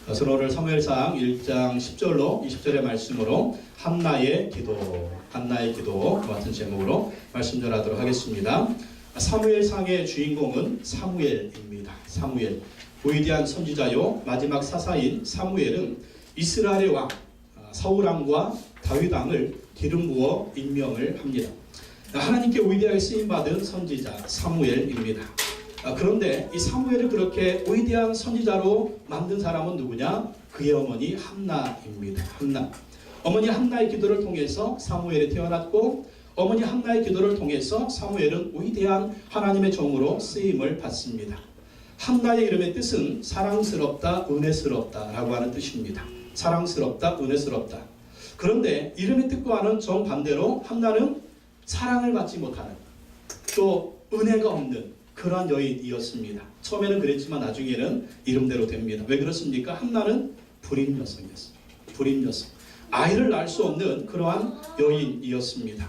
그래서 오늘 사무엘상 1장 10절로 20절의 말씀으로 한나의 기도 같은 제목으로 말씀 전하도록 하겠습니다. 사무엘상의 주인공은 사무엘입니다. 사무엘, 위대한 선지자요 마지막 사사인 사무엘은 이스라엘의 왕 사울왕과 다윗왕을 기름 부어 임명을 합니다. 하나님께 위대하게 쓰임받은 선지자 사무엘입니다. 그런데 이 사무엘을 그렇게 위대한 선지자로 만든 사람은 누구냐? 그의 어머니 한나입니다. 한나. 어머니 한나의 기도를 통해서 사무엘이 태어났고, 어머니 한나의 기도를 통해서 사무엘은 위대한 하나님의 종으로 쓰임을 받습니다. 한나의 이름의 뜻은 사랑스럽다, 은혜스럽다 라고 하는 뜻입니다. 사랑스럽다, 은혜스럽다. 그런데 이름의 뜻과는 정반대로 한나는 사랑을 받지 못하는, 또 은혜가 없는 그러한 여인이었습니다. 처음에는 그랬지만 나중에는 이름대로 됩니다. 왜 그렇습니까? 한나는 불임 여성이었습니다. 불임 여성. 아이를 낳을 수 없는 그러한 여인이었습니다.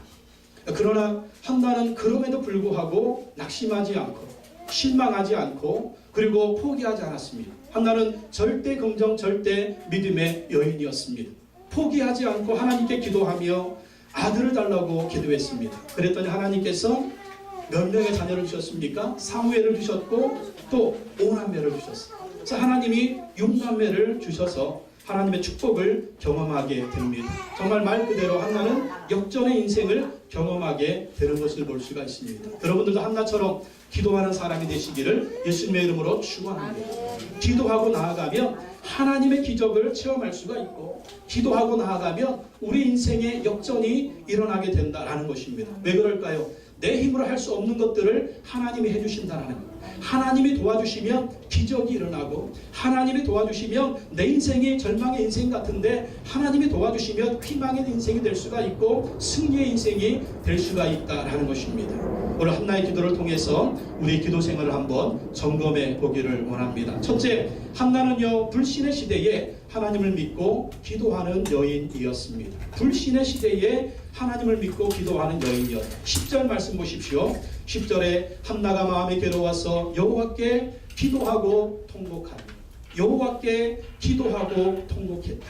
그러나 한나는 그럼에도 불구하고 낙심하지 않고 실망하지 않고 그리고 포기하지 않았습니다. 한나는 절대 긍정, 절대 믿음의 여인이었습니다. 포기하지 않고 하나님께 기도하며 아들을 달라고 기도했습니다. 그랬더니 하나님께서 몇 명의 자녀를 주셨습니까? 사무엘을 주셨고 또 5남매를 주셨어요. 그래서 하나님이 6남매를 주셔서 하나님의 축복을 경험하게 됩니다. 정말 말 그대로 한나는 역전의 인생을 경험하게 되는 것을 볼 수가 있습니다. 여러분들도 한나처럼 기도하는 사람이 되시기를 예수님의 이름으로 축원합니다. 기도하고 나아가면 하나님의 기적을 체험할 수가 있고, 기도하고 나아가면 우리 인생의 역전이 일어나게 된다라는 것입니다. 왜 그럴까요? 내 힘으로 할 수 없는 것들을 하나님이 해주신다는 것. 하나님이 도와주시면 기적이 일어나고, 하나님이 도와주시면 내 인생이 절망의 인생 같은데 하나님이 도와주시면 희망의 인생이 될 수가 있고 승리의 인생이 될 수가 있다라는 것입니다. 오늘 한나의 기도를 통해서 우리 기도 생활을 한번 점검해 보기를 원합니다. 첫째, 한나는요 불신의 시대에 하나님을 믿고 기도하는 여인이었습니다. 불신의 시대에 하나님을 믿고 기도하는 여인이었다. 10절 말씀 보십시오. 10절에 한나가 마음에 괴로워서 여호와께 기도하고 통곡하니, 여호와께 기도하고 통곡했다.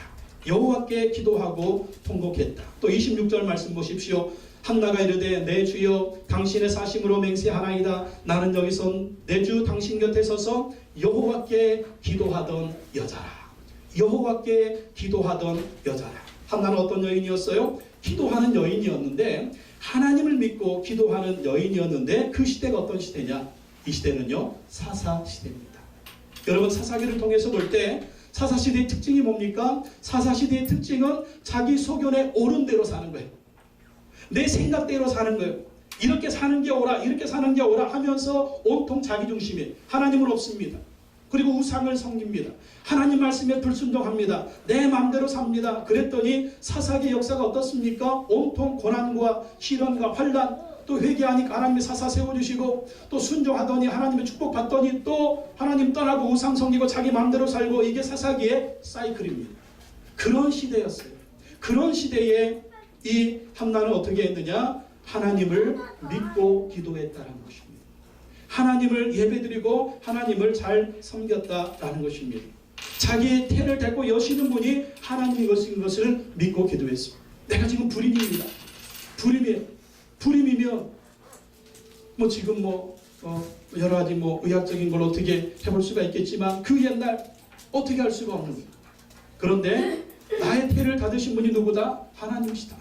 여호와께 기도하고 통곡했다. 또 26절 말씀 보십시오. 한나가 이르되 내 주여 당신의 사심으로 맹세하나이다. 나는 여기서 내 주 당신 곁에 서서 여호와께 기도하던 여자라. 여호와께 기도하던 여자라. 한나는 어떤 여인이었어요? 기도하는 여인이었는데, 하나님을 믿고 기도하는 여인이었는데, 그 시대가 어떤 시대냐? 이 시대는요 사사시대입니다. 여러분, 사사기를 통해서 볼 때 사사시대의 특징이 뭡니까? 사사시대의 특징은 자기 소견에 옳은 대로 사는 거예요. 내 생각대로 사는 거예요. 이렇게 사는 게 옳아, 이렇게 사는 게 옳아 하면서 온통 자기 중심에 하나님은 없습니다. 그리고 우상을 섬깁니다. 하나님 말씀에 불순종합니다. 내 마음대로 삽니다. 그랬더니 사사기의 역사가 어떻습니까? 온통 고난과 시련과 환난, 또 회개하니까 하나님의 사사 세워주시고, 또 순종하더니 하나님의 축복받더니 또 하나님 떠나고 우상 섬기고 자기 마음대로 살고, 이게 사사기의 사이클입니다. 그런 시대였어요. 그런 시대에 이 한나는 어떻게 했느냐? 하나님을 믿고 기도했다는 것입니다. 하나님을 예배드리고 하나님을 잘 섬겼다라는 것입니다. 자기의 태를 데리고 여시는 분이 하나님인 것을 믿고 기도했습니다. 내가 지금 불임입니다. 불임이에요. 불임이면 지금 여러 가지 의학적인 걸 어떻게 해볼 수가 있겠지만 그 옛날 어떻게 할 수가 없는 거예요. 그런데 나의 태를 닫으신 분이 누구다? 하나님이시다.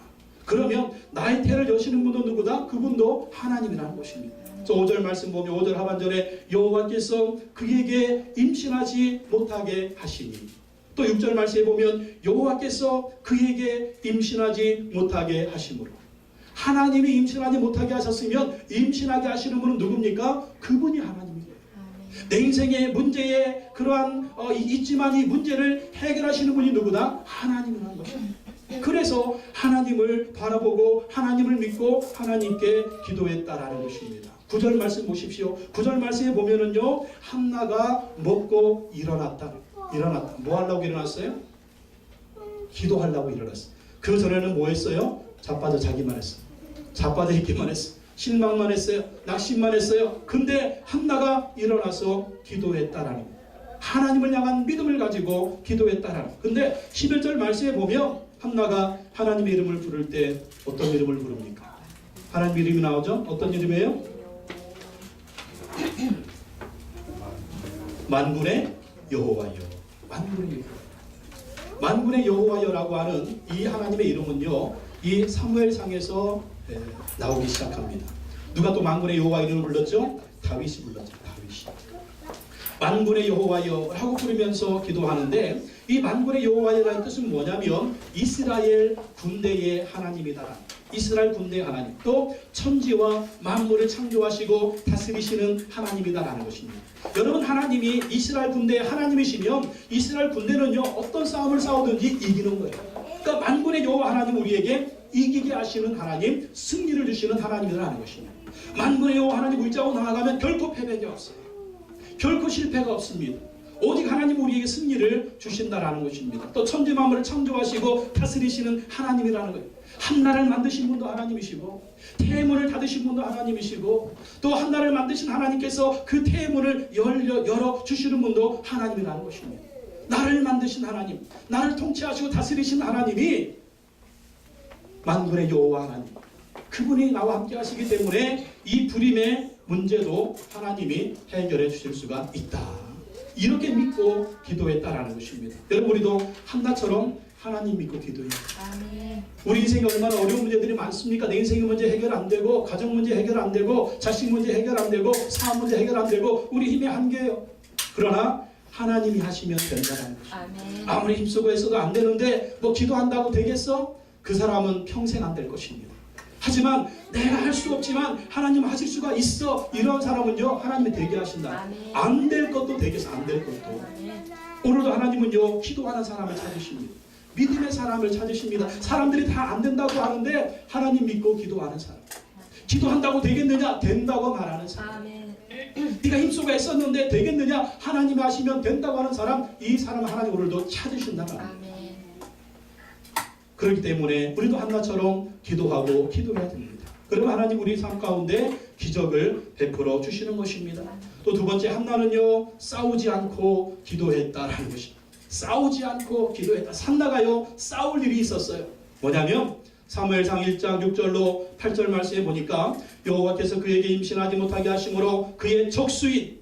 그러면 나의 태를 여시는 분도 누구다? 그분도 하나님이라는 것입니다. 5절 말씀 보면 5절 하반절에 여호와께서 그에게 임신하지 못하게 하시니, 또 6절 말씀에 보면 여호와께서 그에게 임신하지 못하게 하심으로, 하나님이 임신하지 못하게 하셨으면 임신하게 하시는 분은 누굽니까? 그분이 하나님이에요. 내 인생의 문제에 그러한 있지만 이 문제를 해결하시는 분이 누구다? 하나님이라는 것입니다. 그래서 하나님을 바라보고 하나님을 믿고 하나님께 기도했다라는 것입니다. 9절 말씀 보십시오. 9절 말씀에 보면은요, 한나가 먹고 일어났다. 뭐 하려고 일어났어요? 기도하려고 일어났어요. 그 전에는 뭐 했어요? 자빠져 자기만 했어요. 자빠져 있기만 했어요. 실망만 했어요. 낙심만 했어요. 근데 한나가 일어나서 기도했다라는 거예요. 하나님을 향한 믿음을 가지고 기도했다라. 근데 11절 말씀에 보면 한나가 하나님의 이름을 부를 때 어떤 이름을 부릅니까? 하나님 이름이 나오죠? 어떤 이름이에요? 만군의 여호와여. 만군의 여호와. 만군의 여호와여라고 하는 이 하나님의 이름은요, 이 사무엘상에서 나오기 시작합니다. 누가 또 만군의 여호와 이름을 불렀죠? 다윗이 불렀죠. 다윗이. 만군의 여호와여라고 부르면서 기도하는데, 이 만군의 여호와여라는 뜻은 뭐냐면 이스라엘 군대의 하나님이다. 이스라엘 군대의 하나님, 또 천지와 만물을 창조하시고 다스리시는 하나님이다라는 것입니다. 여러분, 하나님이 이스라엘 군대의 하나님이시면 이스라엘 군대는요, 어떤 싸움을 싸우든지 이기는 거예요. 그러니까 만군의 여호와 하나님, 우리에게 이기게 하시는 하나님, 승리를 주시는 하나님이라는 것입니다. 만군의 여호와 하나님 의지하고 나아가면 결코 패배가 없어요. 결코 실패가 없습니다. 오직 하나님 우리에게 승리를 주신다라는 것입니다. 또 천지 만물을 창조하시고 다스리시는 하나님이라는 거예요. 한나라를 만드신 분도 하나님이시고, 태문을 닫으신 분도 하나님이시고, 또 한나라를 만드신 하나님께서 그 태문을 열어 주시는 분도 하나님이라는 것입니다. 나를 만드신 하나님, 나를 통치하시고 다스리신 하나님이 만군의 여호와 하나님, 그분이 나와 함께 하시기 때문에 이 불임의 문제도 하나님이 해결해 주실 수가 있다. 이렇게 믿고 기도했다라는 것입니다. 여러분, 우리도 한나처럼 하나님 믿고 기도해요. 우리 인생에 얼마나 어려운 문제들이 많습니까? 내 인생의 문제 해결 안 되고, 가정 문제 해결 안 되고, 자식 문제 해결 안 되고, 사업 문제 해결 안 되고, 우리 힘의 한계예요. 그러나 하나님이 하시면 된다는 것입니다. 아무리 힘쓰고 했어도 안 되는데 뭐 기도한다고 되겠어? 그 사람은 평생 안 될 것입니다. 하지만 내가 할 수 없지만 하나님 하실 수가 있어, 이런 사람은요, 하나님이 되게 하신다. 안 될 것도 되게 해서 안 될 것도. 오늘도 하나님은요, 기도하는 사람을 찾으십니다. 믿음의 사람을 찾으십니다. 사람들이 다 안 된다고 하는데 하나님 믿고 기도하는 사람. 기도한다고 되겠느냐? 된다고 말하는 사람. 네가 힘쓰고 애썼는데 되겠느냐? 하나님이 하시면 된다고 하는 사람, 이 사람 하나님 오늘도 찾으신다 말합니다. 그렇기 때문에 우리도 한나처럼 기도하고 기도해야 됩니다. 그러면 하나님 우리 삶 가운데 기적을 베풀어 주시는 것입니다. 또 두 번째, 한나는요, 싸우지 않고 기도했다라는 것입니다. 싸우지 않고 기도했다. 한나가요, 싸울 일이 있었어요. 뭐냐면 사무엘상 1장 6절로 8절 말씀에 보니까 여호와께서 그에게 임신하지 못하게 하심으로 그의 적수인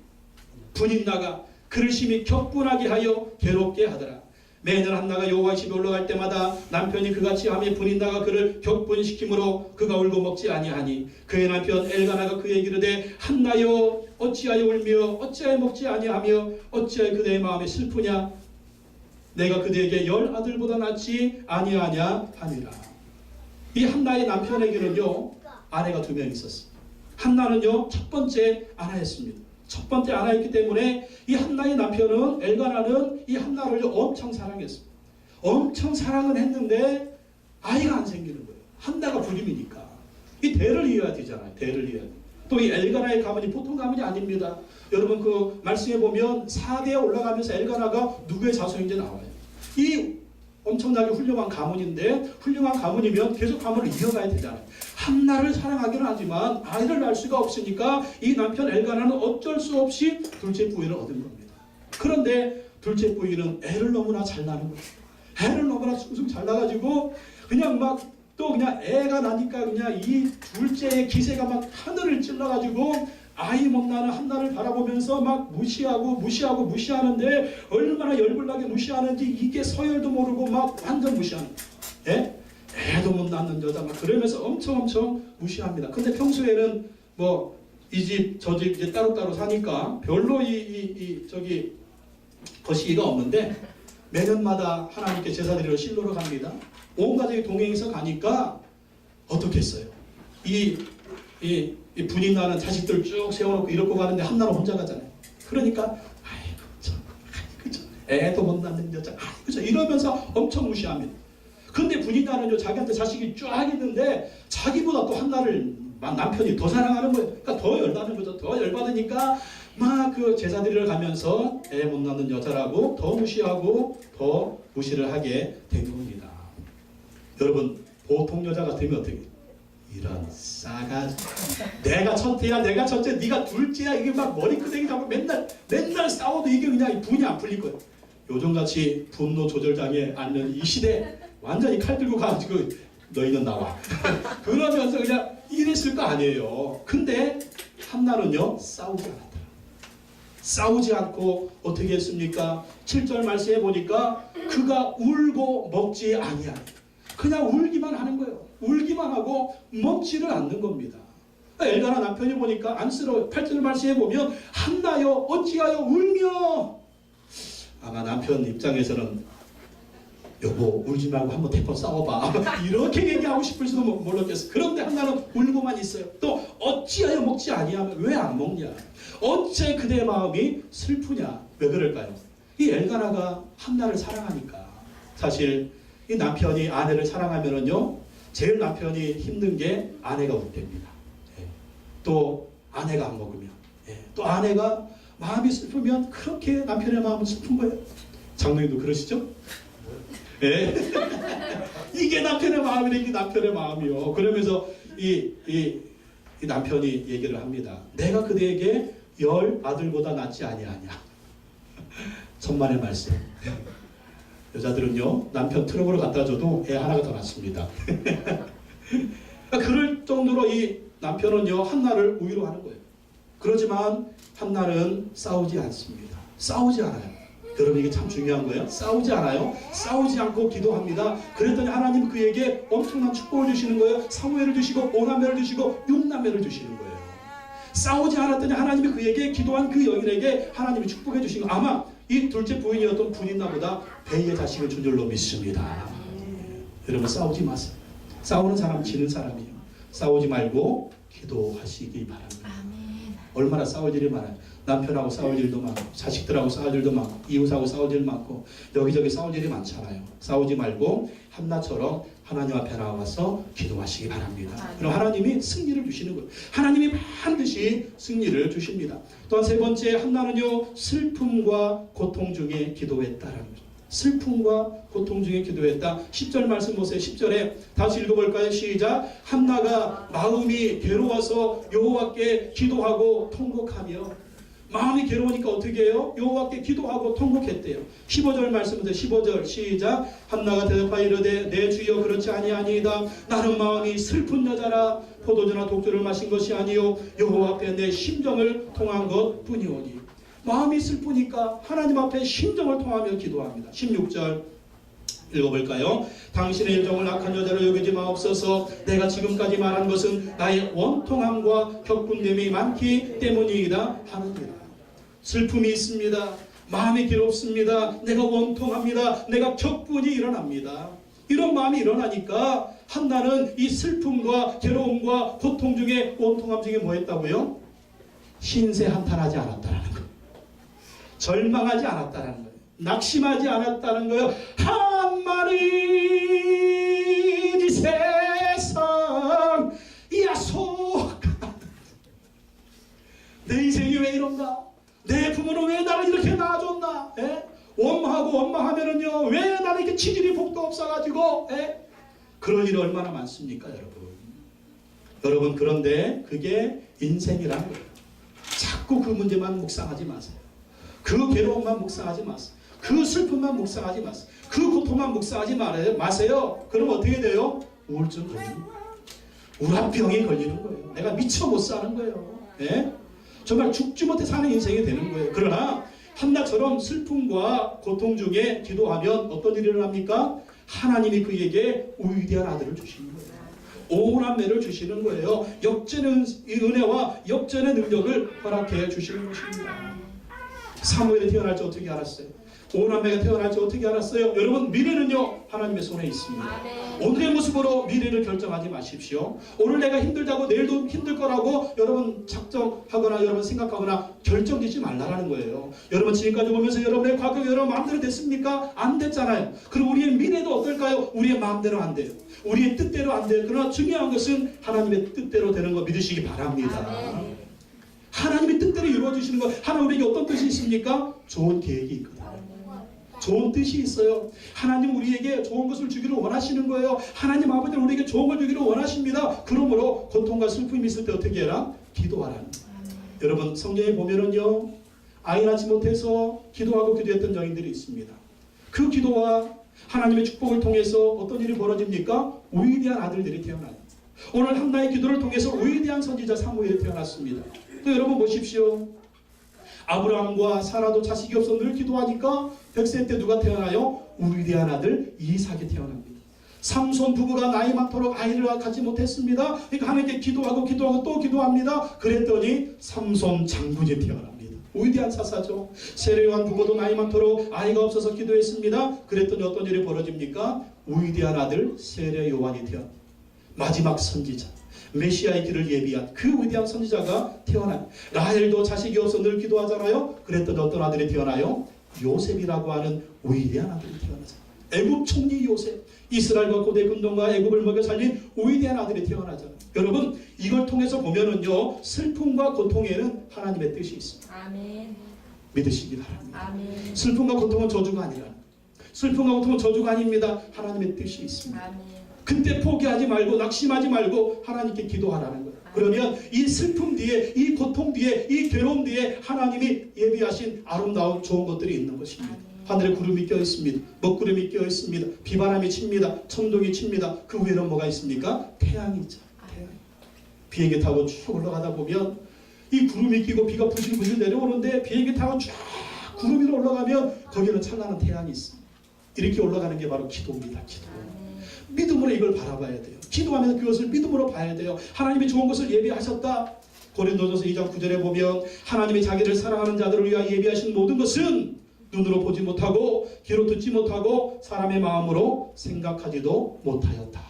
분인나가 그를 심히 격분하게 하여 괴롭게 하더라. 매년 한나가 여호와의 집에 올라갈 때마다 남편이 그같이 하며 분인나가 그를 격분시키므로 그가 울고 먹지 아니하니 그의 남편 엘가나가 그에게 이르되 한나여 어찌하여 울며 어찌하여 먹지 아니하며 어찌하여 그대의 마음에 슬프냐? 내가 그대에게 10 아들보다 낫지 아니하냐 하니라. 이 한나의 남편에게는요, 아내가 2명 있었습니다. 한나는요, 첫 번째 아내였습니다. 첫 번째 아내였기 때문에 이 한나의 남편은, 엘가나는 이 한나를 엄청 사랑했습니다. 엄청 사랑은 했는데 아이가 안 생기는 거예요. 한나가 불임이니까. 이 대를 이어야 되잖아요. 대를 이어야 돼. 또 이 엘가나의 가문이 보통 가문이 아닙니다. 여러분, 그 말씀에 보면 4대에 올라가면서 엘가나가 누구의 자손인지 나와요. 이 엄청나게 훌륭한 가문인데, 훌륭한 가문이면 계속 가문을 이어가야 되잖아요. 한나를 사랑하기는 하지만 아이를 낳을 수가 없으니까 이 남편 엘가나는 어쩔 수 없이 둘째 부인을 얻은 겁니다. 그런데 둘째 부인은 애를 너무나 잘 낳는 거예요. 애를 너무나 숭숭 잘 낳아가지고 그냥 막 또 그냥 애가 나니까 그냥 이 둘째의 기세가 막 하늘을 찔러가지고 아이 못 낳는 한나를 바라보면서 막 무시하는데 얼마나 열불나게 무시하는지 이게 서열도 모르고 막 완전 무시하는 거예요. 애도 못 낳는 여자 막 그러면서 엄청 무시합니다. 근데 평소에는 뭐 이 집 저 집 이제 따로따로 사니까 별로 저기 거시기가 없는데 매년마다 하나님께 제사드리러 실로로 갑니다. 온 가족이 동행해서 가니까 어떻겠어요? 이 분이 나는 자식들 쭉 세워놓고 이렇게 가는데 한나는 혼자 가잖아요. 그러니까 아이고 저 애도 못 낳는 여자 아이고 저 이러면서 엄청 무시합니다. 근데 분이 나는요, 자기한테 자식이 쫙 있는데 자기보다 또 한나를 남편이 더 사랑하는 거예요. 그러니까 더 열받는 거죠. 더 열받으니까 막 그 제사드리러 가면서 애 못 낳는 여자라고 더 무시하고 더 무시를 하게 된 겁니다. 여러분, 보통 여자 같으면 어떻게? 이런 싸가지. 내가 첫째야, 내가 첫째, 네가 둘째야. 이게 막 머리끄댕이 잡고 맨날 싸워도 이게 그냥 분이 안 풀릴 거예요. 요즘같이 분노 조절장애 앓는 이 시대 완전히 칼 들고 가지고 너희는 나와. 그러면서 그냥 이랬을 거 아니에요. 근데 한나는요 싸우지 않았다. 싸우지 않고 어떻게 했습니까? 7절 말씀해 보니까 그가 울고 먹지 아니하니. 그냥 울기만 하는 거예요. 울기만 하고 먹지를 않는 겁니다. 엘가나 남편이 보니까 안쓰러워. 8절 말씀해 보면 한나여 어찌하여 울며. 아마 남편 입장에서는 여보 울지 말고 한번 대번 싸워봐 이렇게 얘기하고 싶을지도 몰랐겠어. 그런데 한나는 울고만 있어요. 또 어찌하여 먹지 아니하면 왜 안 먹냐. 어째 그대의 마음이 슬프냐. 왜 그럴까요? 이 엘가나가 한나를 사랑하니까. 사실 이 남편이 아내를 사랑하면은요 제일 남편이 힘든 게 아내가 울 때입니다. 예. 또 아내가 안 먹으면, 예. 또 아내가 마음이 슬프면 그렇게 남편의 마음은 슬픈 거예요. 장로님도 그러시죠? 예. 이게 남편의 마음이래. 이게 남편의 마음이요. 그러면서 이 남편이 얘기를 합니다. 내가 그대에게 10 아들보다 낫지 아니하냐. 천만의 말씀. 여자들은요 남편 트럭으로 갖다 줘도 애 하나가 더 낫습니다. 그럴 정도로 이 남편은요 한나를 우위로하는 거예요. 그렇지만 한나는 싸우지 않습니다. 싸우지 않아요. 여러분 이게 참 중요한 거예요. 싸우지 않아요. 싸우지 않고 기도합니다. 그랬더니 하나님 그에게 엄청난 축복을 주시는 거예요. 사무엘을 주시고 5남매를 주시고 6남매를 주시는 거예요. 싸우지 않았더니 하나님이 그에게 기도한 그 여인에게 하나님이 축복해 주신 거. 아마 이 둘째 부인이었던 분이나 보다 배의 자식을 준 줄로 믿습니다. 여러분 싸우지 마세요. 싸우는 사람은 지는 사람이에요. 싸우지 말고 기도하시기 바랍니다. 얼마나 싸울 일이 많아요. 남편하고 싸울 일도 많고 자식들하고 싸울 일도 많고 이웃하고 싸울 일 많고 여기저기 싸울 일이 많잖아요. 싸우지 말고 한나처럼 하나님 앞에 나와서 기도하시기 바랍니다. 그럼 하나님이 승리를 주시는 거예요. 하나님이 반드시 승리를 주십니다. 또한 세 번째 한나는요 슬픔과 고통 중에 기도했다라는 거죠. 슬픔과 고통 중에 기도했다. 10절 말씀 보세요. 10절에 다시 읽어볼까요? 시작. 한나가 마음이 괴로워서 여호와께 기도하고 통곡하며. 마음이 괴로우니까 어떻게 해요? 여호와께 기도하고 통곡했대요. 15절 말씀부터 15절 시작. 한나가 대답하여 이르되 내 주여 그렇지 아니하니이다. 나는 마음이 슬픈 여자라. 포도주나 독주를 마신 것이 아니요 여호와 앞에 내 심정을 통한 것뿐이오니. 마음이 슬프니까 하나님 앞에 심정을 통하며 기도합니다. 16절 읽어볼까요? 당신의 일정을 악한 여자로 여기지 마옵소서. 내가 지금까지 말한 것은 나의 원통함과 격분됨이 많기 때문이다 하느니라. 슬픔이 있습니다. 마음이 괴롭습니다. 내가 원통합니다. 내가 격분이 일어납니다. 이런 마음이 일어나니까 한나는 이 슬픔과 괴로움과 고통 중에 원통함 중에 뭐 했다고요? 신세 한탄하지 않았다라는 거예요. 절망하지 않았다는 거예요. 낙심하지 않았다는 거예요. 한마리 이 세상 야속한 내 인생이 왜 이런가? 내 부모는 왜 나를 이렇게 낳아줬나? 원하고 원망하면은요 왜 나는 이렇게 치질이 복도 없어가지고 그런 일이 얼마나 많습니까 여러분 그런데 그게 인생이라는 거예요. 자꾸 그 문제만 묵상하지 마세요. 그 괴로움만 묵상하지 마세요. 그 슬픔만 묵상하지 마세요. 그 고통만 묵상하지 마세요. 그럼 어떻게 돼요? 우울증 걸리는 거예요. 우울병이 걸리는 거예요. 내가 미쳐 못 사는 거예요. 정말 죽지 못해 사는 인생이 되는 거예요. 그러나 한나처럼 슬픔과 고통 중에 기도하면 어떤 일이 일어납니까? 하나님이 그에게 위대한 아들을 주시는 거예요. 오남매를 주시는 거예요. 역전의 은혜와 역전의 능력을 허락해 주시는 것입니다. 사무엘이 태어날 줄 어떻게 알았어요? 오남매가 태어날 줄 어떻게 알았어요? 여러분 미래는요 하나님의 손에 있습니다. 오늘의 모습으로 미래를 결정하지 마십시오. 오늘 내가 힘들다고 내일도 힘들 거라고 여러분 작정하거나 여러분 생각하거나 결정짓지 말라라는 거예요. 여러분 지금까지 보면서 여러분의 과거 여러분 마음대로 됐습니까? 안 됐잖아요. 그럼 우리의 미래도 어떨까요? 우리의 마음대로 안 돼요. 우리의 뜻대로 안 돼요. 그러나 중요한 것은 하나님의 뜻대로 되는 거 믿으시기 바랍니다. 하나님의 뜻대로 이루어지시는 거. 하나님 우리에게 어떤 뜻이 있습니까? 좋은 계획이 있거든요. 좋은 뜻이 있어요. 하나님 우리에게 좋은 것을 주기를 원하시는 거예요. 하나님 아버지는 우리에게 좋은 걸 주기를 원하십니다. 그러므로 고통과 슬픔이 있을 때 어떻게 해라? 기도하라는 거예요. 여러분 성경에 보면은요, 아이 낳지 못해서 기도하고 기도했던 여인들이 있습니다. 그 기도와 하나님의 축복을 통해서 어떤 일이 벌어집니까? 위대한 아들들이 태어나요. 오늘 한나의 기도를 통해서 위대한 선지자 사무엘이 태어났습니다. 또 여러분 보십시오. 아브라함과 사라도 자식이 없어 늘 기도하니까 100세 때 누가 태어나요? 위대한 아들 이삭이 태어납니다. 삼손 부부가 나이 많도록 아이를 갖지 못했습니다. 그러니까 하나님께 기도하고 기도하고 또 기도합니다. 그랬더니 삼손 장군이 태어납니다. 위대한 사사죠. 세례요한 부부도 나이 많도록 아이가 없어서 기도했습니다. 그랬더니 어떤 일이 벌어집니까? 위대한 아들 세례요한이 태어납니다. 마지막 선지자, 메시아의 길을 예비한 그 위대한 선지자가 태어나요. 라헬도 자식이 없어 늘 기도하잖아요. 그랬더니 어떤 아들이 태어나요? 요셉이라고 하는 위대한 아들이 태어나죠. 애굽 총리 요셉, 이스라엘과 고대 군동과 애굽을 먹여 살린 위대한 아들이 태어나잖아요. 여러분 이걸 통해서 보면은요, 슬픔과 고통에는 하나님의 뜻이 있습니다. 아멘. 믿으시기 바랍니다. 아멘. 슬픔과 고통은 저주가 아니라, 슬픔과 고통은 저주가 아닙니다. 하나님의 뜻이 있습니다. 아멘. 그때 포기하지 말고 낙심하지 말고 하나님께 기도하라는 거예요. 그러면 이 슬픔 뒤에, 이 고통 뒤에, 이 괴로움 뒤에 하나님이 예비하신 아름다운 좋은 것들이 있는 것입니다. 하늘에 구름이 껴 있습니다. 먹구름이 껴 있습니다. 비바람이 칩니다. 천둥이 칩니다. 그 위에는 뭐가 있습니까? 태양이 있죠. 태양. 비행기 타고 쭉 올라가다 보면 이 구름이 끼고 비가 부실부실 내려오는데, 비행기 타고 쫙 구름 위로 올라가면 거기는 찬란한 태양이 있습니다. 이렇게 올라가는 게 바로 기도입니다. 기도. 믿음으로 이걸 바라봐야 돼요. 기도하면서 그것을 믿음으로 봐야 돼요. 하나님이 좋은 것을 예비하셨다. 고린도전서 2장 9절에 보면 하나님이 자기를 사랑하는 자들을 위하여 예비하신 모든 것은 눈으로 보지 못하고 귀로 듣지 못하고 사람의 마음으로 생각하지도 못하였다.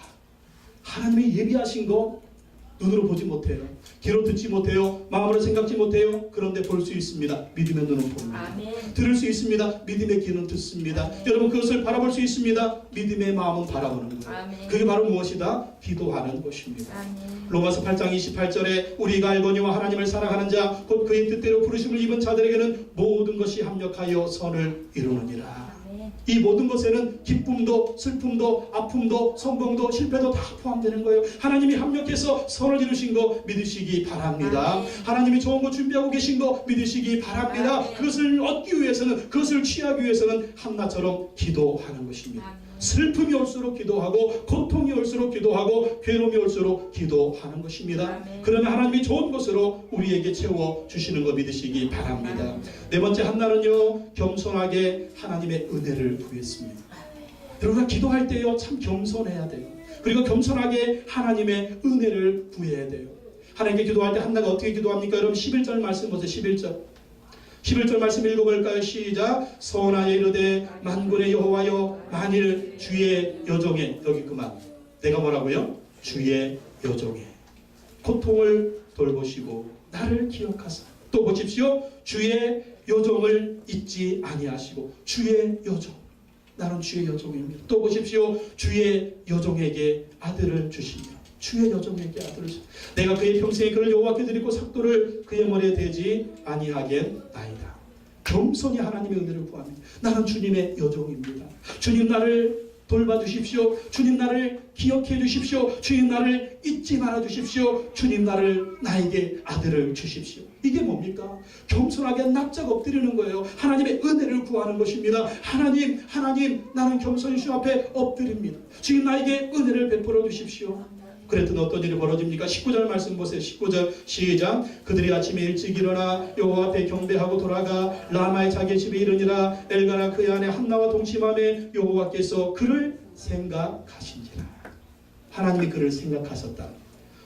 하나님이 예비하신 거 눈으로 보지 못해요. 귀로 듣지 못해요. 마음으로 생각지 못해요. 그런데 볼 수 있습니다. 믿음의 눈은 봅니다. 아멘. 들을 수 있습니다. 믿음의 귀는 듣습니다. 여러분 그것을 바라볼 수 있습니다. 믿음의 마음은 바라보는 거예요. 아멘. 그게 바로 무엇이다? 기도하는 것입니다. 아멘. 로마서 8장 28절에 우리가 알거니와 하나님을 사랑하는 자 곧 그의 뜻대로 부르심을 입은 자들에게는 모든 것이 합력하여 선을 이루느니라. 이 모든 것에는 기쁨도 슬픔도 아픔도 성공도 실패도 다 포함되는 거예요. 하나님이 합력해서 선을 이루신 거 믿으시기 바랍니다. 하나님이 좋은 거 준비하고 계신 거 믿으시기 바랍니다. 그것을 얻기 위해서는, 그것을 취하기 위해서는 한나처럼 기도하는 것입니다. 슬픔이 올수록 기도하고 고통이 올수록 기도하고 괴로움이 올수록 기도하는 것입니다. 그러면 하나님이 좋은 것으로 우리에게 채워주시는 거 믿으시기 바랍니다. 네 번째 한나는요, 겸손하게 하나님의 은혜를 구했습니다. 여러분 기도할 때요 참 겸손해야 돼요. 그리고 겸손하게 하나님의 은혜를 구해야 돼요. 하나님께 기도할 때 한나가 어떻게 기도합니까? 여러분 11절 말씀 보세요. 11절 말씀 읽어볼까요? 시작. 선하여 이르되 만군의 여호와여 만일 주의 여종에, 여기 그만, 내가 뭐라고요? 주의 여종에 고통을 돌보시고 나를 기억하사, 또 보십시오. 주의 여종을 잊지 아니하시고, 주의 여종, 나는 주의 여종입니다. 또 보십시오. 주의 여종에게 아들을 주시며, 주의 여종에게 아들을 주시며 내가 그의 평생에 그를 여호와께 드리고 삭도를 그의 머리에 대지 아니하겠나이다. 겸손히 하나님의 은혜를 구합니다. 나는 주님의 여종입니다. 주님 나를 돌봐주십시오. 주님 나를 기억해 주십시오. 주님 나를 잊지 말아 주십시오. 주님 나에게 아들을 주십시오. 이게 뭡니까? 겸손하게 납작 엎드리는 거예요. 하나님의 은혜를 구하는 것입니다. 하나님 나는 겸손히 주 앞에 엎드립니다. 주님 나에게 은혜를 베풀어 주십시오. 그랬더니 어떤 일이 벌어집니까? 19절 말씀 보세요. 19절 시작. 그들이 아침에 일찍 일어나 여호와 앞에 경배하고 돌아가 라마의 자기 집에 이르니라. 엘가나 그의 아내 한나와 동침함에 여호와께서 그를 생각하신지라. 하나님이 그를 생각하셨다.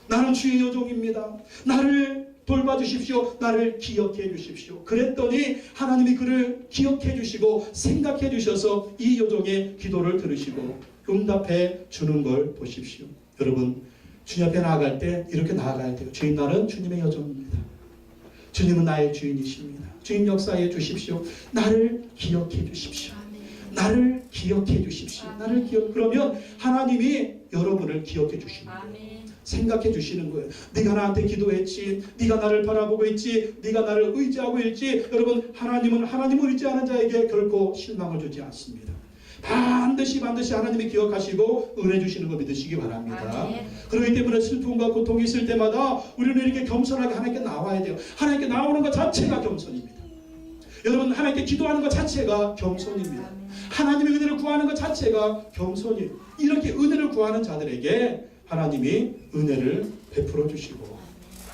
나는 주의 여종입니다. 나를 돌봐주십시오. 나를 기억해 주십시오. 그랬더니 하나님이 그를 기억해 주시고 생각해 주셔서 이 여종의 기도를 들으시고 응답해 주는 걸 보십시오. 여러분 주님 앞에 나아갈 때 이렇게 나아가야 돼요. 주님 나는 주님의 여종입니다. 주님은 나의 주인이십니다. 주님 역사해 주십시오. 나를 기억해 주십시오. 나를 기억해 기억해 주십시오. 나를 그러면 하나님이 여러분을 기억해 주시는 거예요. 생각해 주시는 거예요. 네가 나한테 기도했지, 네가 나를 바라보고 있지, 네가 나를 의지하고 있지. 여러분, 하나님은 하나님을 의지하는 자에게 결코 실망을 주지 않습니다. 반드시 하나님이 기억하시고 은혜 주시는 거 믿으시기 바랍니다. 그렇기 때문에 슬픔과 고통이 있을 때마다 우리는 이렇게 겸손하게 하나님께 나와야 돼요. 하나님께 나오는 것 자체가 겸손입니다. 여러분, 하나님께 기도하는 것 자체가 겸손입니다. 하나님의 은혜를 구하는 것 자체가 겸손이에요. 이렇게 은혜를 구하는 자들에게 하나님이 은혜를 베풀어 주시고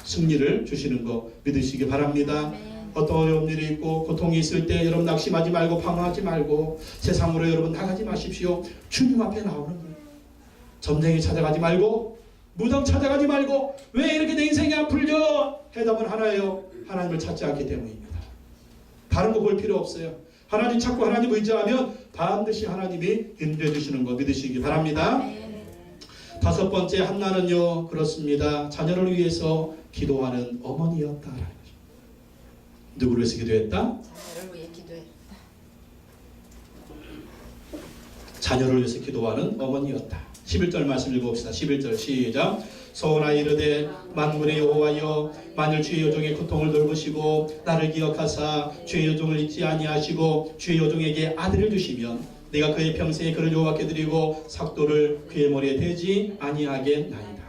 승리를 주시는 거 믿으시기 바랍니다. 어떤 어려운 일이 있고 고통이 있을 때 여러분 낙심하지 말고 방황하지 말고 세상으로 여러분 나가지 마십시오. 주님 앞에 나오는 거예요. 점쟁이 찾아가지 말고 무덤 찾아가지 말고 왜 이렇게 내 인생이 아플려? 해답은 하나예요. 하나님을 찾지 않기 때문입니다. 다른 거 볼 필요 없어요. 하나님 찾고 하나님 의지하면 반드시 하나님이 인도해 주시는 거 믿으시기 바랍니다. 다섯 번째, 한나는요 그렇습니다. 자녀를 위해서 기도하는 어머니였다라는 거죠. 누구를 위해서 기도했다? 자녀를 위해 기도했다. 자녀를 위해서 기도하는 어머니였다. 11절 말씀 읽어봅시다. 11절 시작. 소원하여 이르되 만군의 여호와여, 만일 주의 여종의 고통을 돌보시고 나를 기억하사 주의 여종을 잊지 아니하시고 주의 여종에게 아들을 주시면 내가 그의 평생에 그를 여호와께 드리고 삭도를 그의 머리에 대지 아니하겠나이다.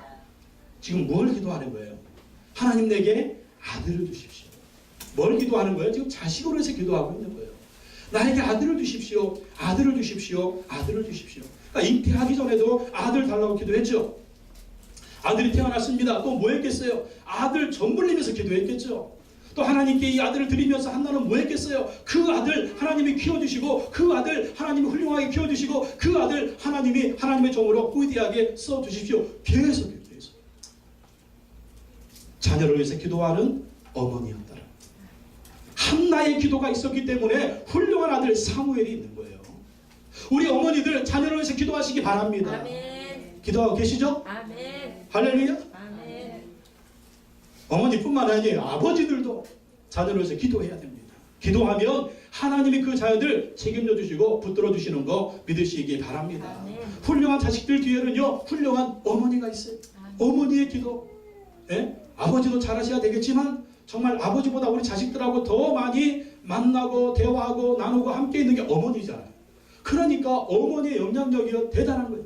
지금 뭘 기도하는 거예요? 하나님 내게 아들을 주십시오. 뭘 기도하는 거예요? 지금 자식으로 해서 기도하고 있는 거예요. 나에게 아들을 주십시오. 아들을 주십시오. 아들을 주십시오. 그러니까 잉태하기 전에도 아들 달라고 기도했죠. 아들이 태어났습니다. 또 뭐 했겠어요? 아들 전 불리면서 기도했겠죠. 또 하나님께 이 아들을 드리면서 한나는 뭐 했겠어요? 그 아들 하나님이 키워주시고 그 아들 하나님이 훌륭하게 키워주시고 그 아들 하나님이 하나님의 종으로 위대하게 써주십시오. 계속. 자녀를 위해서 기도하는 어머니였더라. 한나의 기도가 있었기 때문에 훌륭한 아들 사무엘이 있는 거예요. 우리 어머니들 자녀를 위해서 기도하시기 바랍니다. 아멘. 기도하고 계시죠? 아멘. 할렐루야. 아멘. 어머니뿐만 아니에요. 아버지들도 자녀를 위해서 기도해야 됩니다. 기도하면 하나님이 그 자녀들 책임져 주시고 붙들어 주시는 거 믿으시기 바랍니다. 아멘. 훌륭한 자식들 뒤에는요 훌륭한 어머니가 있어요. 아멘. 어머니의 기도. 예? 아버지도 잘하셔야 되겠지만 정말 아버지보다 우리 자식들하고 더 많이 만나고 대화하고 나누고 함께 있는 게 어머니잖아요. 그러니까 어머니의 영향력이 대단한 거예요.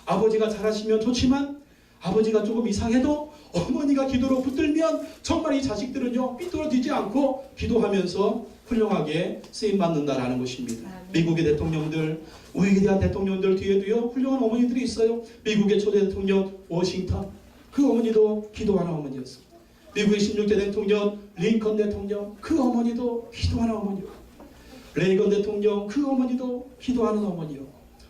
아버지가 잘하시면 좋지만 아버지가 조금 이상해도 어머니가 기도로 붙들면 정말 이 자식들은요 삐뚤어지지 않고 기도하면서 훌륭하게 쓰임받는다라는 것입니다. 미국의 대통령들, 위대한 대통령들 뒤에도요 훌륭한 어머니들이 있어요. 미국의 초대 대통령 워싱턴, 그 어머니도 기도하는 어머니였습니다. 미국의 16대 대통령 링컨 대통령, 그 어머니도 기도하는 어머니요. 레이건 대통령, 그 어머니도 기도하는 어머니요.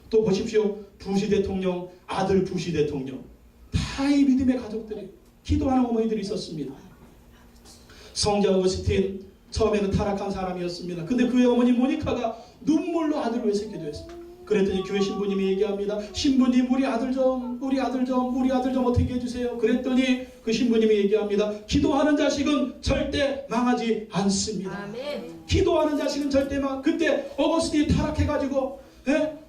또 보십시오. 부시 대통령, 아들 부시 대통령, 다 이 믿음의 가족들이 기도하는 어머니들이 있었습니다. 성자 어거스틴, 처음에는 타락한 사람이었습니다. 근데 그의 어머니 모니카가 눈물로 아들을 위해서 기도했습니다. 그랬더니 교회 신부님이 얘기합니다. 신부님, 우리 아들 좀 어떻게 해주세요. 그랬더니 그 신부님이 얘기합니다. 기도하는 자식은 절대 망하지 않습니다. 아멘. 기도하는 자식은 절대 그때 어거스틴이 타락해가지고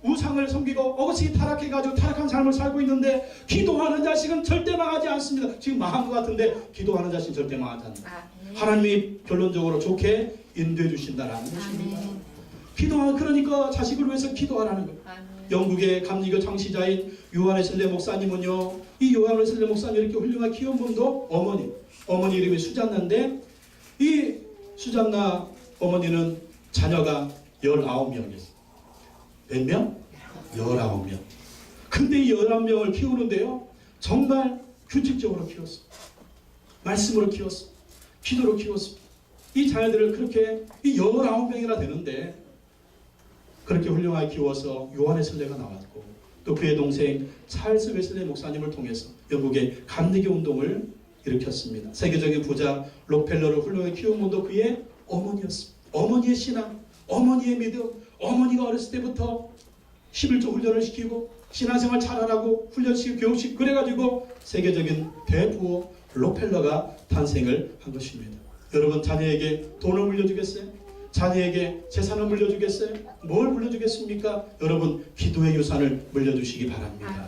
우상을 섬기고 어거스틴이 타락해가지고 타락한 삶을 살고 있는데 기도하는 자식은 절대 망하지 않습니다. 지금 망한 것 같은데 기도하는 자식은 절대 망하지 않습니다. 하나님이 결론적으로 좋게 인도해 주신다라는 것입니다. 그러니까 자식을 위해서 기도하라는 거예요. 영국의 감리교 창시자인 요한 웨슬레 목사님은요, 이 요한 웨슬레 목사님 이렇게 훌륭한 키운 분도 어머니 이름이 수잔나인데, 이 수잔나 어머니는 자녀가 19명이었어요. 몇 명? 19명. 근데 이 19명을 키우는데요, 정말 규칙적으로 키웠어요. 말씀으로 키웠어요. 기도로 키웠어요. 이 자녀들을 그렇게 이 19명이나 되는데 그렇게 훌륭하게 키워서 요한 웨슬레가 나왔고, 또 그의 동생 찰스 웨슬레 목사님을 통해서 영국의 감리교 운동을 일으켰습니다. 세계적인 부자 록펠러를 훌륭하게 키운 분도 그의 어머니였습니다. 어머니의 신앙, 어머니의 믿음, 어머니가 어렸을 때부터 11조 훈련을 시키고 신앙생활 잘하라고 훈련시키고 교육시키고 그래가지고 세계적인 대부호 록펠러가 탄생을 한 것입니다. 여러분, 자녀에게 돈을 물려주겠어요? 자녀에게 재산을 물려주겠어요? 뭘 물려주겠습니까? 여러분, 기도의 유산을 물려주시기 바랍니다.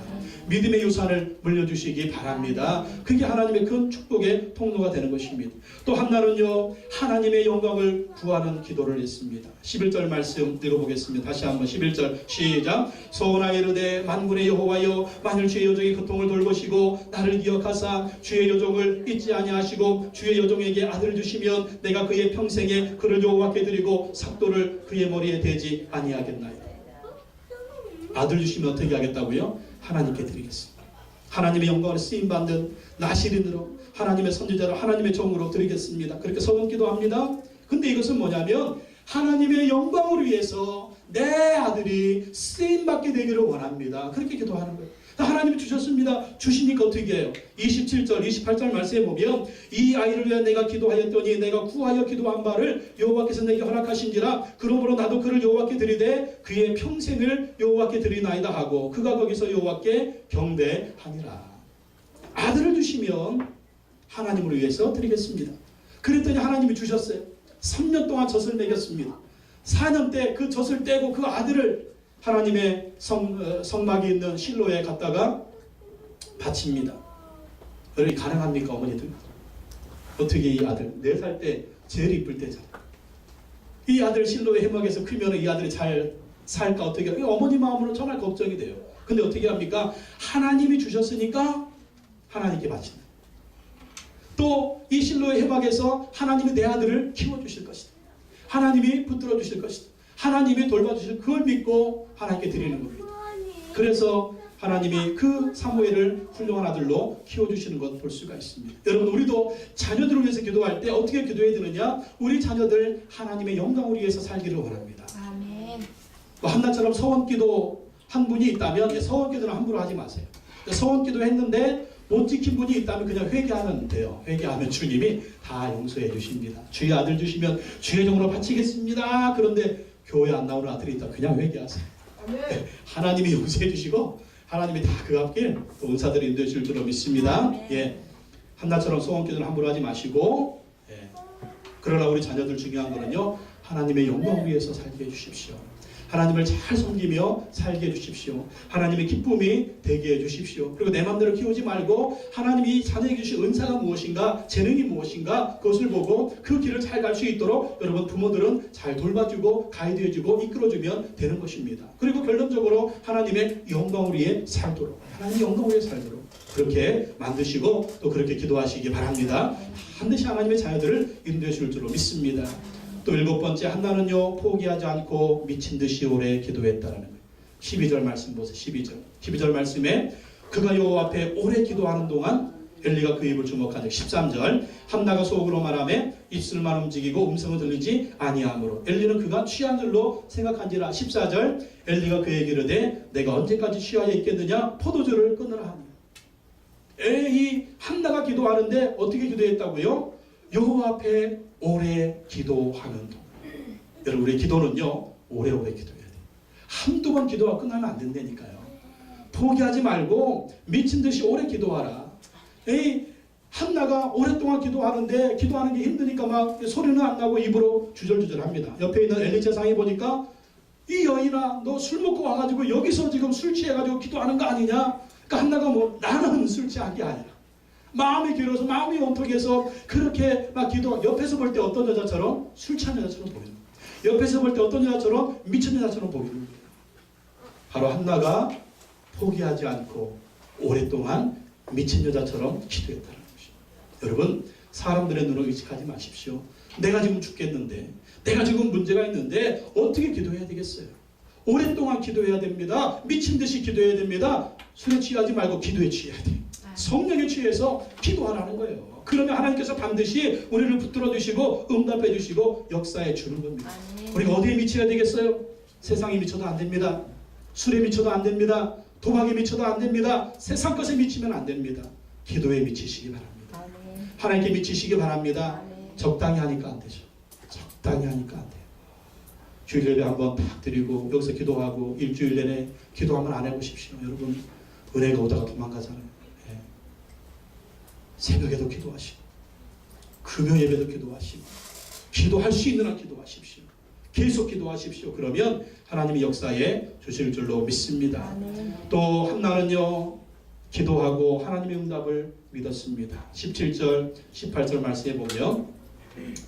믿음의 유산을 물려주시기 바랍니다. 그게 하나님의 큰 축복의 통로가 되는 것입니다. 또 한나는요, 하나님의 영광을 구하는 기도를 했습니다. 11절 말씀 읽어보겠습니다. 다시 한번 11절 시작. 소원하여 이르되 만군의 여호와여, 만일 주의 여종이 고통을 돌보시고 나를 기억하사 주의 여종을 잊지 아니하시고 주의 여종에게 아들을 주시면 내가 그의 평생에 그를 여호와께 드리고 삭도를 그의 머리에 대지 아니하겠나이다. 아들 주시면 어떻게 하겠다고요? 하나님께 드리겠습니다. 하나님의 영광을 쓰임받는 나시린으로, 하나님의 선지자로, 하나님의 종으로 드리겠습니다. 그렇게 소원 기도합니다. 근데 이것은 뭐냐면 하나님의 영광을 위해서 내 아들이 쓰임받게 되기를 원합니다. 그렇게 기도하는 거예요. 하나님이 주셨습니다. 주시니까 어떻게 해요? 27절, 28절 말씀에 보면 이 아이를 위해 내가 기도하였더니 내가 구하여 기도한 바를 여호와께서 내게 허락하신지라 그러므로 나도 그를 여호와께 드리되 그의 평생을 여호와께 드리나이다 하고 그가 거기서 여호와께 경배하니라. 아들을 주시면 하나님을 위해서 드리겠습니다. 그랬더니 하나님이 주셨어요. 3년 동안 젖을 먹였습니다. 4년 때 그 젖을 떼고 그 아들을 하나님의 성막이 있는 실로에 갔다가 바칩니다. 여러분 가능합니까, 어머니들? 어떻게 이 아들 4살 때 제일 이쁠 때잖아요. 이 아들 실로의 해막에서 크면 이 아들이 잘 살까 어떻게 해요? 어머니 마음으로 정말 걱정이 돼요. 근데 어떻게 합니까? 하나님이 주셨으니까 하나님께 바친다. 또 이 실로의 해막에서 하나님이 내 아들을 키워주실 것이다. 하나님이 붙들어 주실 것이다. 하나님이 돌봐주실 그걸 믿고 하나님께 드리는 겁니다. 그래서 하나님이 그 사무엘을 훌륭한 아들로 키워주시는 것 볼 수가 있습니다. 여러분, 우리도 자녀들을 위해서 기도할 때 어떻게 기도해야 되느냐? 우리 자녀들 하나님의 영광을 위해서 살기를 원합니다. 아멘. 한나처럼 서원기도 한 분이 있다면 서원기도는 함부로 하지 마세요. 서원기도 했는데 못 지킨 분이 있다면 그냥 회개하면 돼요. 회개하면 주님이 다 용서해 주십니다. 주의 아들 주시면 주의 종으로 바치겠습니다. 그런데 교회 안 나오는 아들이 있다. 그냥 회개하세요. 하나님이 용서해 주시고 하나님이 다 그 앞길 은사들을 인도해 줄 줄로 믿습니다. 예, 한나처럼 소원기도는 함부로 하지 마시고, 예. 그러나 우리 자녀들 중요한 거는요, 하나님의 영광을 위해서 살게 해주십시오. 하나님을 잘 섬기며 살게 해주십시오. 하나님의 기쁨이 되게 해주십시오. 그리고 내 마음대로 키우지 말고 하나님이 자녀에게 주신 은사가 무엇인가, 재능이 무엇인가, 그것을 보고 그 길을 잘 갈 수 있도록 여러분 부모들은 잘 돌봐주고 가이드해주고 이끌어주면 되는 것입니다. 그리고 결론적으로 하나님의 영광을 위해 살도록, 하나님의 영광을 위해 살도록 그렇게 만드시고 또 그렇게 기도하시기 바랍니다. 반드시 하나님의 자녀들을 인도해 줄 줄로 믿습니다. 또 7번째, 한나는요 포기하지 않고 미친 듯이 오래 기도했다라는 거예요. 12절 말씀 보세요. 12절 말씀에 그가 여호와 앞에 오래 기도하는 동안 엘리가 그 입을 주목하니 13절 한나가 속으로 말하며 입술만 움직이고 음성은 들리지 아니하므로 엘리는 그가 취한 줄로 생각한지라. 14절 엘리가 그에게 이르되 내가 언제까지 취하여 있겠느냐 포도주를 끊으라 하니. 이 한나가 기도하는데 어떻게 기도했다고요? 여호와 앞에 오래 기도하는 동안. 여러분, 우리 기도는요 오래오래 기도해야 돼요. 한두 번 기도가 끝나면 안 된다니까요. 포기하지 말고 미친 듯이 오래 기도하라. 한나가 오랫동안 기도하는데 기도하는 게 힘드니까 막 소리는 안 나고 입으로 주절주절합니다. 옆에 있는 엘리 제사장이 보니까 이 여인아 너 술 먹고 와가지고 여기서 지금 술 취해가지고 기도하는 거 아니냐? 그러니까 한나가 뭐 나는 술 취한 게 아니라 마음이 길어서 마음이 원통해서 그렇게 막 기도. 옆에서 볼 때 어떤 여자처럼 술 취한 여자처럼 보이는 거예요. 옆에서 볼 때 어떤 여자처럼 미친 여자처럼 보이는 거예요. 바로 한나가 포기하지 않고 오랫동안 미친 여자처럼 기도했다는 것이죠. 여러분, 사람들의 눈을 의식하지 마십시오. 내가 지금 죽겠는데, 내가 지금 문제가 있는데 어떻게 기도해야 되겠어요? 오랫동안 기도해야 됩니다. 미친 듯이 기도해야 됩니다. 술에 취하지 말고 기도에 취해야 돼요. 성령에 취해서 기도하라는 거예요. 그러면 하나님께서 반드시 우리를 붙들어 주시고 응답해 주시고 역사해 주는 겁니다. 우리가 어디에 미쳐야 되겠어요? 세상에 미쳐도 안 됩니다. 술에 미쳐도 안 됩니다. 도박에 미쳐도 안 됩니다. 세상 것에 미치면 안 됩니다. 기도에 미치시기 바랍니다. 하나님께 미치시기 바랍니다. 적당히 하니까 안 되죠. 적당히 하니까 안 돼요. 주일 예배 한번 딱 드리고 여기서 기도하고 일주일 내내 기도 한번 안 해보십시오. 여러분, 은혜가 오다가 도망가잖아요. 새벽에도 기도하시고 금요 예배도 기도하시고 기도할 수 있는 한 기도하십시오. 계속 기도하십시오. 그러면 하나님이 역사에 주실 줄로 믿습니다. 또 한나는요, 기도하고 하나님의 응답을 믿었습니다. 17절, 18절 말씀해 보면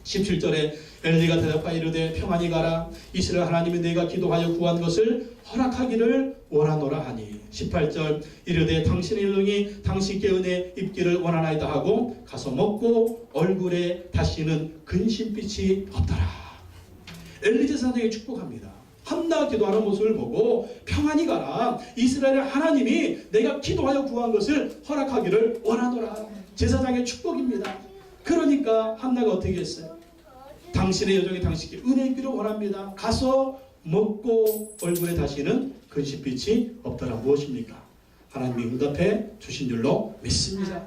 17절에 엘리가 대답하여 이르되 평안히 가라. 이스라엘 하나님이 내가 기도하여 구한 것을 허락하기를 원하노라 하니 18절 이르되 당신의 영이 당신께 은혜 입기를 원하나이다 하고 가서 먹고 얼굴에 다시는 근심빛이 없더라. 엘리 제사장이 축복합니다. 한나 기도하는 모습을 보고 평안히 가라. 이스라엘의 하나님이 내가 기도하여 구한 것을 허락하기를 원하노라. 제사장의 축복입니다. 그러니까 한나가 어떻게 했어요? 당신의 여종이 당신께 은혜 있기를 원합니다. 가서 먹고 얼굴에 다시는 근심빛이 없더라. 무엇입니까? 하나님이 응답해 주신 줄로 믿습니다.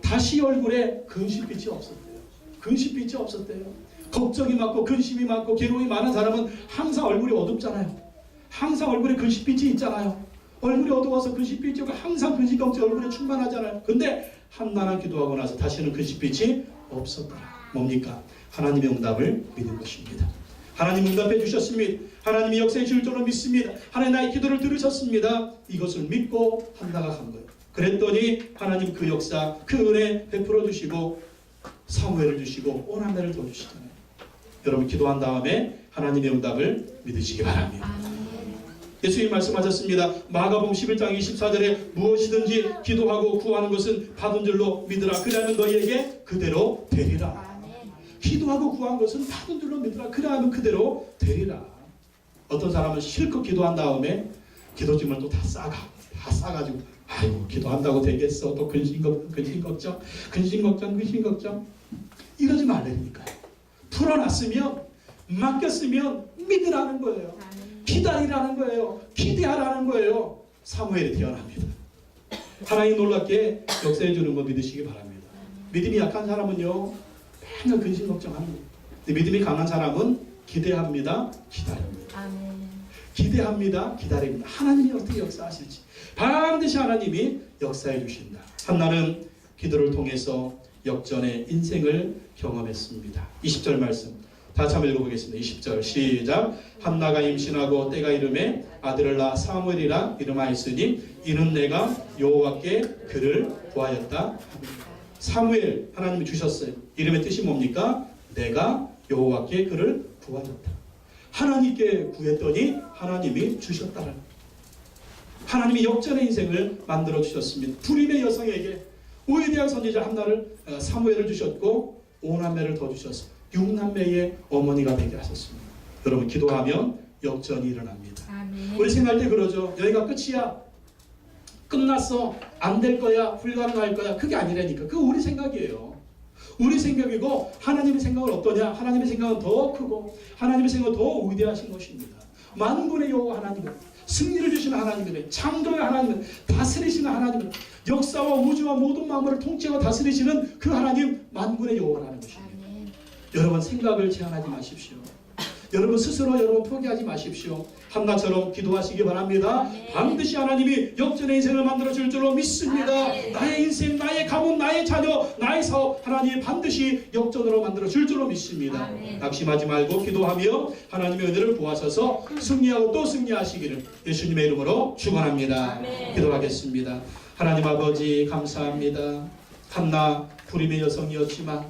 다시 얼굴에 근심빛이 없었대요. 근심빛이 없었대요. 걱정이 많고 근심이 많고 괴로움이 많은 사람은 항상 얼굴이 어둡잖아요. 항상 얼굴에 근심빛이 있잖아요. 얼굴이 어두워서 근심빛이 없고 항상 근심걱정 얼굴에 충만하잖아요. 근데 한나는 기도하고 나서 다시는 근심빛이 없었더라. 뭡니까? 하나님의 응답을 믿는 것입니다. 하나님 응답해 주셨습니다. 하나님이 역사에 줄 줄로 믿습니다. 하나님 나의 기도를 들으셨습니다. 이것을 믿고 한나가 간 거예요. 그랬더니 하나님 그 역사, 그 은혜 베풀어 주시고 사무엘을 주시고 오남매를 더 주시잖아요. 여러분 기도한 다음에 하나님의 응답을 믿으시기 바랍니다. 예수님 말씀하셨습니다. 마가복음 11장 24절에 무엇이든지 기도하고 구하는 것은 받은 줄로 믿으라. 그러면 너희에게 그대로 되리라. 기도하고 구한 것은 받은 줄로 믿으라. 그러면 그대로 되리라. 어떤 사람은 실컷 기도한 다음에 기도짐을 또 다 싸가지고 아이고 기도한다고 되겠어. 또 근심 걱정 이러지 말라니까요. 풀어놨으면 맡겼으면 믿으라는 거예요. 기다리라는 거예요. 기대하라는 거예요. 사무엘이 태어납니다. 하나님 놀랍게 역사해 주는 거 믿으시기 바랍니다. 믿음이 약한 사람은요 맨날 근심 걱정하는 거예요. 근데 믿음이 강한 사람은 기대합니다. 기다립니다. 기대합니다. 기다립니다. 하나님이 어떻게 역사하실지 반드시 하나님이 역사해 주신다. 한나는 기도를 통해서 역전의 인생을 경험했습니다. 20절 말씀 다시 한번 읽어보겠습니다. 20절 시작. 한나가 임신하고 때가 이름에 아들을 낳아 사무엘이라 이름하였으니 이는 내가 여호와께 그를 구하였다. 사무엘 하나님이 주셨어요. 이름의 뜻이 뭡니까? 내가 여호와께 그를 구하였다. 하나님께 구했더니 하나님이 주셨다는 하나님이 역전의 인생을 만들어 주셨습니다. 불임의 여성에게 오히대한 선지자 한나를 사무엘을 주셨고 오남매를 더 주셔서 6남매의 어머니가 되게 하셨습니다. 여러분 기도하면 역전이 일어납니다. 우리 생각할 때 그러죠. 여기가 끝이야. 끝났어. 안 될 거야. 불가능할 거야. 그게 아니라니까. 그거 우리 생각이에요. 우리 생각이고 하나님의 생각은 어떠냐? 하나님의 생각은 더 크고 하나님의 생각은 더 위대하신 것입니다. 만군의 여호와 하나님은 승리를 주시는 하나님이네. 창조의 하나님은 다스리시는 하나님은 역사와 우주와 모든 만물을 통치하고 다스리시는 그 하나님 만군의 여호와라는 것입니다. 여러분 생각을 제한하지 마십시오. 여러분 스스로 여러분 포기하지 마십시오. 한나처럼 기도하시기 바랍니다. 반드시 하나님이 역전의 인생을 만들어 줄 줄로 믿습니다. 나의 인생, 나의 가문, 나의 자녀, 나의 사업 하나님이 반드시 역전으로 만들어 줄 줄로 믿습니다. 낙심하지 말고 기도하며 하나님의 은혜를 구하셔서 승리하고 또 승리하시기를 예수님의 이름으로 축원합니다. 기도하겠습니다. 하나님 아버지 감사합니다. 한나 불임의 여성이었지만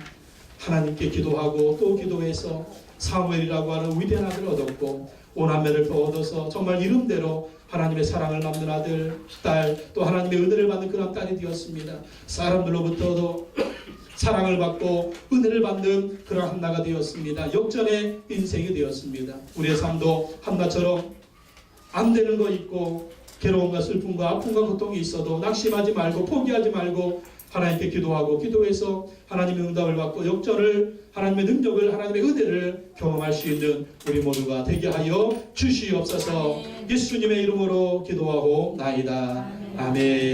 하나님께 기도하고 또 기도해서 사무엘이라고 하는 위대한 아들을 얻었고 오남매를 더 얻어서 정말 이름대로 하나님의 사랑을 받는 아들, 딸, 또 하나님의 은혜를 받는 그런 딸이 되었습니다. 사람들로부터도 사랑을 받고 은혜를 받는 그런 한나가 되었습니다. 역전의 인생이 되었습니다. 우리의 삶도 한나처럼 안 되는 거 있고 괴로움과 슬픔과 아픔과 고통이 있어도 낙심하지 말고 포기하지 말고 하나님께 기도하고 기도해서 하나님의 응답을 받고 역전을 하나님의 능력을 하나님의 은혜를 경험할 수 있는 우리 모두가 되게 하여 주시옵소서. 예수님의 이름으로 기도하고 나이다. 아멘.